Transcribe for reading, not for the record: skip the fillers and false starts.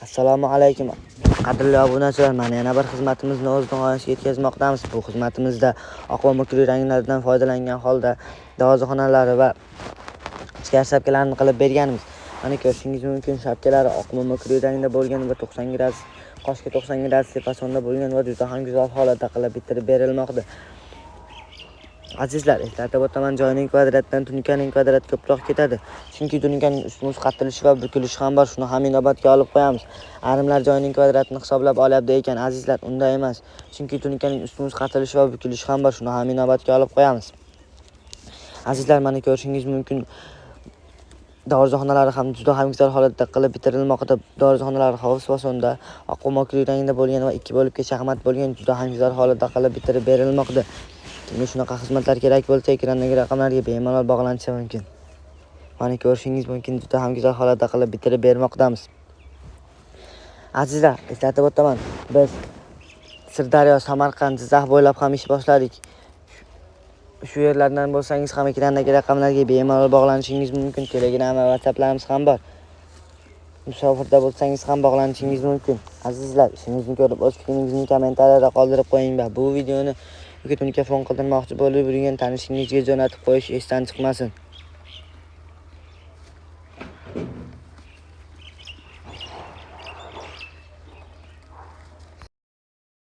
Assalomu alaykum. Qadrli obunachilar, mana yana bir xizmatimizni o'z nihoyasiga yetkazmoqdamiz. Bu xizmatimizda oq va mukli ranglardan foydalangan holda darvozaxonalari va ichkari shapkalarini qilib berganmiz. Mana ko'rishingiz mumkin, shapkalari oq va mukli rangda bo'lgan va 90 gradus, qoshga 90 gradus tepasida bo'lgan va juda ham go'zal holatda qilib bitirib berilmoqda. Azizlar, eslatib o'taman, joyning kvadratdan tunikaning kvadrat ko'proq ketadi. Chunki tunikaning ustma ust qattilishi va bukilishi ham bor. Shuni ham inobatga olib qo'yamiz. Ayrimlar joyning kvadratini hisoblab olyapti ekan. Azizlar, unday emas. Chunki tunikaning ustma ust qattilishi va bukilishi ham bor. Shuni ham inobatga olib qo'yamiz. Azizlar, mana ko'rishingiz mumkin, darvozaxonalari ham juda ham go'zal holatda qilib bitirilmoqda. Darvozaxonalar hovuz fasonda oq va mokli rangda bo'lgan va 2 bo'libga shahmat bo'lgan juda ham go'zal holatda qilib bitirib berilmoqda. Kimga shunaqa xizmatlar kerak bo'lsa, ekrandagi raqamlarga bemalol bog'lanishi mumkin. Mana ko'rishingiz mumkin, juda ham go'zal holatda qilib bitirib bermoqdamiz. Azizlar, eslatib o'taman, biz Sirdaryo, Samarqand, Jizzax bo'ylab ham ish boshladik. Shu yerlardan bo'lsangiz ham ekrandagi raqamlarga bemalol bog'lanishingiz mumkin. Telegram va WhatsApplarimiz ham bor. Musofirda bo'lsangiz ham bog'lanishingiz mumkin. Azizlar, ishingizni ko'rib, o'z fikringizni kommentariyada qoldirib qo'ying va bu videoni yoki tunika fon qildirmoqchi bo'lib yurgan tanishingizga jo'natib qo'yish esdan chiqmasin.